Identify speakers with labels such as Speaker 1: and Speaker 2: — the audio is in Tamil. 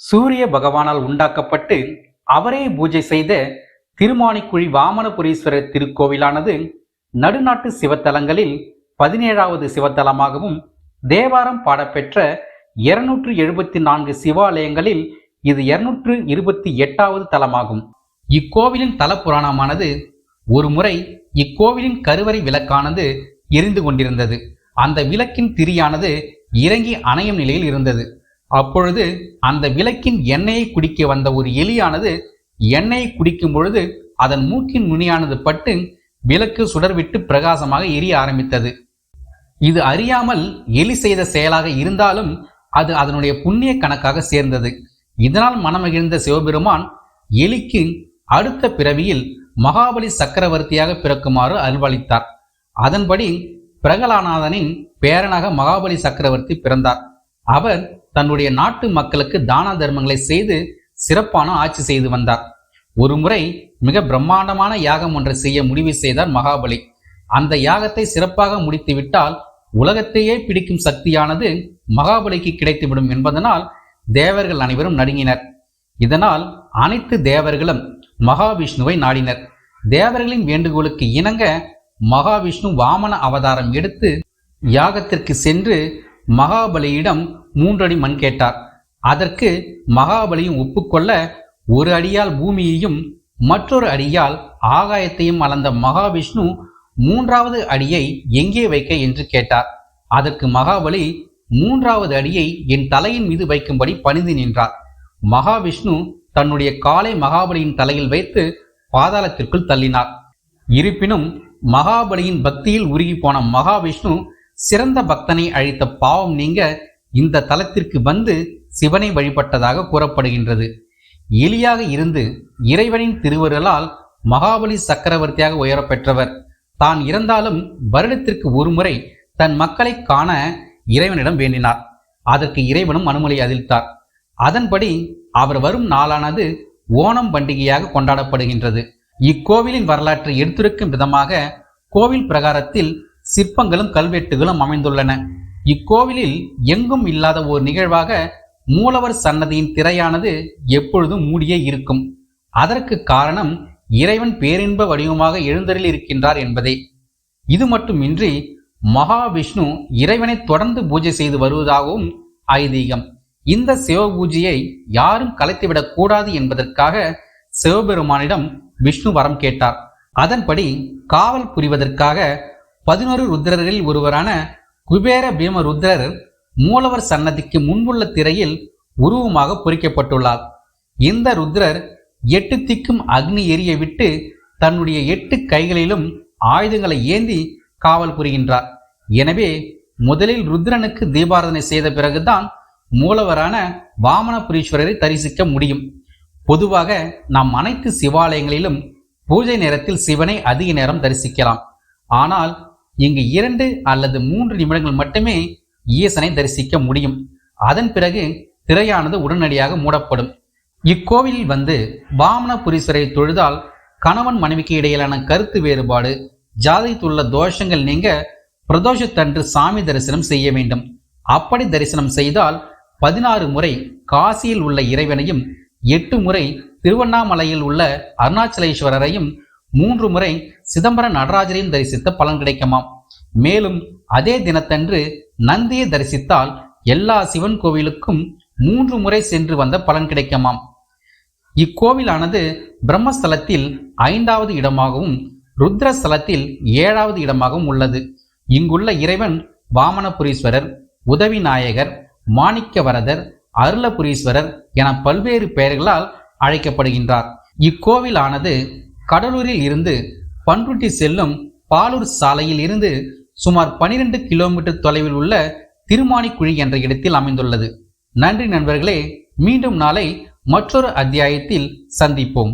Speaker 1: சூரிய பகவானால் உண்டாக்கப்பட்டு அவரே பூஜை செய்த திருமாணிக்குழி வாமனபுரீஸ்வரர் திருக்கோவிலானது நடுநாட்டு சிவத்தலங்களில் 17வது சிவத்தலமாகவும் தேவாரம் பாடப்பெற்ற 274 சிவாலயங்களில் இது 228வது தலமாகும். இக்கோவிலின் தல புராணமானது ஒரு முறை இக்கோவிலின் கருவறை விளக்கானது எரிந்து கொண்டிருந்தது. அந்த விளக்கின் திரியானது இறங்கி அணையும் நிலையில் இருந்தது. அப்பொழுது அந்த விளக்கின் எண்ணெயை குடிக்க வந்த ஒரு எலியானது எண்ணெயை குடிக்கும் பொழுது அதன் மூக்கின் நுனியானது பட்டு விளக்கு சுடர்விட்டு பிரகாசமாக எரிய ஆரம்பித்தது. இது அறியாமல் எலி செய்த செயலாக இருந்தாலும் அது அதனுடைய புண்ணிய கணக்காக சேர்ந்தது. இதனால் மனமகிழ்ந்த சிவபெருமான் எலிக்கு அடுத்த பிறவியில் மகாபலி சக்கரவர்த்தியாக பிறக்குமாறு அருள்வளித்தார். அதன்படி பிரகலாநாதனின் பேரனாக மகாபலி சக்கரவர்த்தி பிறந்தார். அவர் தன்னுடைய நாட்டு மக்களுக்கு தான தர்மங்களை செய்து சிறப்பான ஆட்சி செய்து வந்தார். ஒரு முறை மிக பிரம்மாண்டமான யாகம் ஒன்றை செய்ய முடிவு செய்தார் மகாபலி. அந்த யாகத்தை சிறப்பாக முடித்துவிட்டால் உலகத்தையே பிடிக்கும் சக்தியானது மகாபலிக்கு கிடைத்துவிடும் என்பதனால் தேவர்கள் அனைவரும் நடுங்கினர். இதனால் அனைத்து தேவர்களும் மகாவிஷ்ணுவை நாடினர். தேவர்களின் வேண்டுகோளுக்கு இணங்க மகாவிஷ்ணு வாமன அவதாரம் எடுத்து யாகத்திற்கு சென்று மகாபலியிடம் 3 அடி மண் கேட்டார். அதற்கு மகாபலியும் ஒப்புக்கொள்ள ஒரு அடியால் பூமியையும் மற்றொரு அடியால் ஆகாயத்தையும் அளந்த மகாவிஷ்ணு 3வது அடியை எங்கே வைக்க என்று கேட்டார். அதற்கு மகாபலி 3வது அடியை என் தலையின் மீது வைக்கும்படி பணிந்து நின்றார். மகாவிஷ்ணு தன்னுடைய காலை மகாபலியின் தலையில் வைத்து பாதாளத்திற்குள் தள்ளினார். இருப்பினும் மகாபலியின் பக்தியில் உருகி போன மகாவிஷ்ணு சிறந்த பக்தனை அழித்த பாவம் நீங்க இந்த தலத்திற்கு வந்து சிவனை வழிபட்டதாக கூறப்படுகின்றது. எலியாக இருந்து இறைவனின் திருவருளால் மகாபலி சக்கரவர்த்தியாக உயரப்பெற்றவர். தான் இறந்தாலும் வருடத்திற்கு ஒரு முறை தன் மக்களை காண இறைவனிடம் வேண்டினார். அதற்கு இறைவனும் அனுமதி அளித்தார். அதன்படி அவர் வரும் நாளானது ஓணம் பண்டிகையாக கொண்டாடப்படுகின்றது. இக்கோவிலின் வரலாற்றை எடுத்துரைக்கும் விதமாக கோவில் பிரகாரத்தில் சிற்பங்களும் கல்வெட்டுகளும் அமைந்துள்ளன. இக்கோவிலில் எங்கும் இல்லாத ஒரு நிகழ்வாக மூலவர் சன்னதியின் திரையானது எப்பொழுதும் மூடியே இருக்கும். அதற்கு காரணம் இறைவன் பேரின்ப வடிவமாக எழுந்தருளி இருக்கின்றார் என்பதே. இது மட்டுமின்றி மகாவிஷ்ணு இறைவனை தொடர்ந்து பூஜை செய்து வருவதாகவும் ஐதீகம். இந்த சிவ பூஜையை யாரும் கலைத்துவிடக் கூடாது என்பதற்காக சிவபெருமானிடம் விஷ்ணு வரம் கேட்டார். அதன்படி காவல் புரிவதற்காக 11 ருத்ரர்களில் ஒருவரான குபேர பீம ருத்ரர் மூலவர் சன்னதிக்கு முன்புள்ள திரையில் உருவமாக பொறிக்கப்பட்டுள்ளார். இந்த ருத்ரர் 8 திக்கும் அக்னி எரிய விட்டு தன்னுடைய 8 கைகளிலும் ஆயுதங்களை ஏந்தி காவல் புரிகின்றார். எனவே முதலில் ருத்ரனுக்கு தீபாராதனை செய்த பிறகுதான் மூலவரான வாமனபுரீஸ்வரரை தரிசிக்க முடியும். பொதுவாக நாம் அனைத்து சிவாலயங்களிலும் பூஜை நேரத்தில் சிவனை அதிக நேரம் தரிசிக்கலாம். ஆனால் இங்கு 2 அல்லது 3 நிமிடங்கள் மட்டுமே ஈசனை தரிசிக்க முடியும். அதன் பிறகு திரையானது உடனடியாக மூடப்படும். இக்கோவிலில் வந்து வாமனபுரீஸ்வரரை தொழுதால் கணவன் மனைவிக்கு இடையிலான கருத்து வேறுபாடு, ஜாதகத்துள்ள தோஷங்கள் நீங்க பிரதோஷத்தன்று சாமி தரிசனம் செய்ய வேண்டும். அப்படி தரிசனம் செய்தால் 16 முறை காசியில் உள்ள இறைவனையும், 8 முறை திருவண்ணாமலையில் உள்ள அருணாச்சலேஸ்வரரையும், 3 முறை சிதம்பர நடராஜரையும் தரிசித்த பலன் கிடைக்குமாம். மேலும் அதே தினத்தன்று நந்தியை தரிசித்தால் எல்லா சிவன் கோவிலுக்கும் 3 முறை சென்று வந்த பலன் கிடைக்குமாம். இக்கோவிலானது பிரம்மஸ்தலத்தில் 5வது இடமாகவும் ருத்ரஸ்தலத்தில் 7வது இடமாகவும் உள்ளது. இங்குள்ள இறைவன் வாமனபுரீஸ்வரர், உதவி நாயகர், மாணிக்கவரதர், அருளபுரீஸ்வரர் என பல்வேறு பெயர்களால் அழைக்கப்படுகின்றார். இக்கோவிலானது கடலூரில் இருந்து பண்ருட்டி செல்லும் பாலூர் சாலையில் இருந்து சுமார் 12 கிலோமீட்டர் தொலைவில் உள்ள திருமாணிக்குழி என்ற இடத்தில் அமைந்துள்ளது. நன்றி நண்பர்களே, மீண்டும் நாளை மற்றொரு அத்தியாயத்தில் சந்திப்போம்.